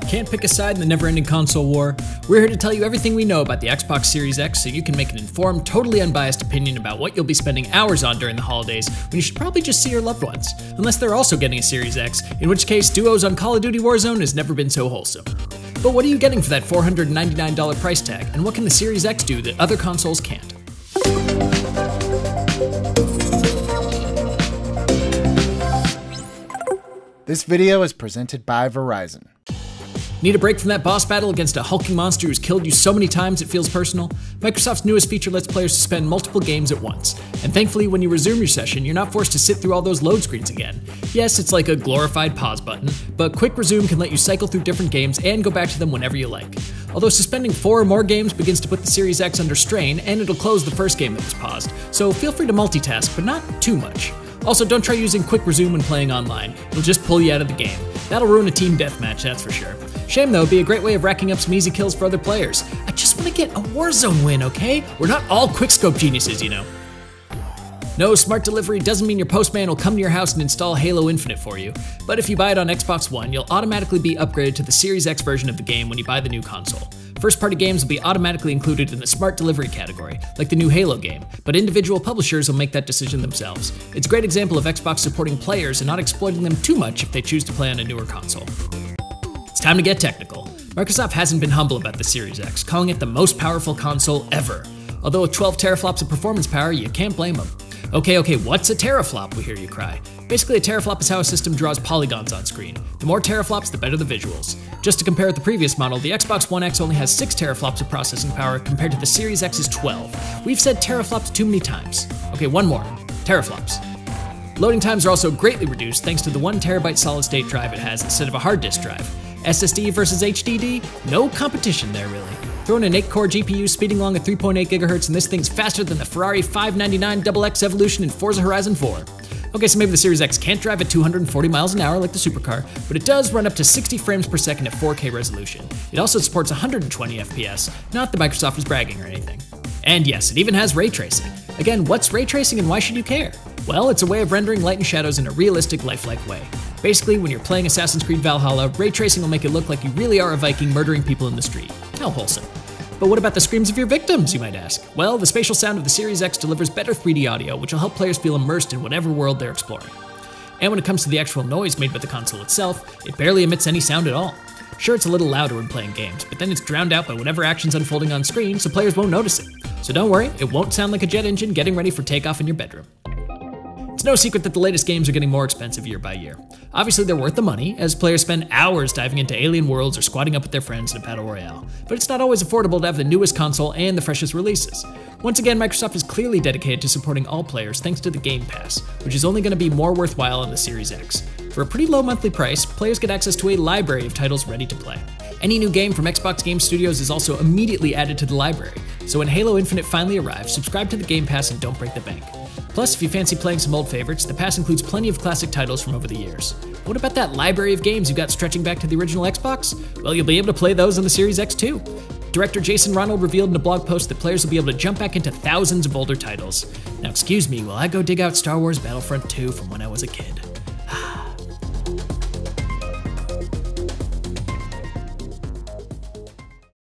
Can't pick a side in the never-ending console war? We're here to tell you everything we know about the Xbox Series X so you can make an informed, totally unbiased opinion about what you'll be spending hours on during the holidays when you should probably just see your loved ones. Unless they're also getting a Series X, in which case duos on Call of Duty Warzone has never been so wholesome. But what are you getting for that $499 price tag, and what can the Series X do that other consoles can't? This video is presented by Verizon. Need a break from that boss battle against a hulking monster who's killed you so many times it feels personal? Microsoft's newest feature lets players suspend multiple games at once. And thankfully, when you resume your session, you're not forced to sit through all those load screens again. Yes, it's like a glorified pause button, but Quick Resume can let you cycle through different games and go back to them whenever you like. Although suspending 4 or more games begins to put the Series X under strain, and it'll close the first game that was paused, so feel free to multitask, but not too much. Also, don't try using Quick Resume when playing online. It'll just pull you out of the game. That'll ruin a team deathmatch, that's for sure. Shame though, it'd be a great way of racking up some easy kills for other players. I just want to get a Warzone win, okay? We're not all quickscope geniuses, you know. No, smart delivery doesn't mean your postman will come to your house and install Halo Infinite for you. But if you buy it on Xbox One, you'll automatically be upgraded to the Series X version of the game when you buy the new console. First-party games will be automatically included in the smart delivery category, like the new Halo game, but individual publishers will make that decision themselves. It's a great example of Xbox supporting players and not exploiting them too much if they choose to play on a newer console. It's time to get technical. Microsoft hasn't been humble about the Series X, calling it the most powerful console ever. Although with 12 teraflops of performance power, you can't blame them. Okay, what's a teraflop, we hear you cry? Basically, a teraflop is how a system draws polygons on screen. The more teraflops, the better the visuals. Just to compare with the previous model, the Xbox One X only has 6 teraflops of processing power compared to the Series X's 12. We've said teraflops too many times. Okay, one more. Teraflops. Loading times are also greatly reduced thanks to the 1 terabyte solid-state drive it has instead of a hard disk drive. SSD versus HDD? No competition there, really. Throw in an 8-core GPU speeding along at 3.8 GHz, and this thing's faster than the Ferrari 599 XX Evolution in Forza Horizon 4. Okay, so maybe the Series X can't drive at 240 miles an hour like the supercar, but it does run up to 60 frames per second at 4K resolution. It also supports 120 FPS, not that Microsoft is bragging or anything. And yes, it even has ray tracing. Again, what's ray tracing and why should you care? Well, it's a way of rendering light and shadows in a realistic, lifelike way. Basically, when you're playing Assassin's Creed Valhalla, ray tracing will make it look like you really are a Viking murdering people in the street. How wholesome. But what about the screams of your victims, you might ask? Well, the spatial sound of the Series X delivers better 3D audio, which will help players feel immersed in whatever world they're exploring. And when it comes to the actual noise made by the console itself, it barely emits any sound at all. Sure, it's a little louder when playing games, but then it's drowned out by whatever action's unfolding on screen, so players won't notice it. So don't worry, it won't sound like a jet engine getting ready for takeoff in your bedroom. It's no secret that the latest games are getting more expensive year by year. Obviously, they're worth the money, as players spend hours diving into alien worlds or squatting up with their friends in a battle royale. But it's not always affordable to have the newest console and the freshest releases. Once again, Microsoft is clearly dedicated to supporting all players thanks to the Game Pass, which is only going to be more worthwhile on the Series X. For a pretty low monthly price, players get access to a library of titles ready to play. Any new game from Xbox Game Studios is also immediately added to the library, so when Halo Infinite finally arrives, subscribe to the Game Pass and don't break the bank. Plus, if you fancy playing some old favorites, the pass includes plenty of classic titles from over the years. What about that library of games you got stretching back to the original Xbox? Well, you'll be able to play those on the Series X too. Director Jason Ronald revealed in a blog post that players will be able to jump back into thousands of older titles. Now excuse me while I go dig out Star Wars Battlefront 2 from when I was a kid.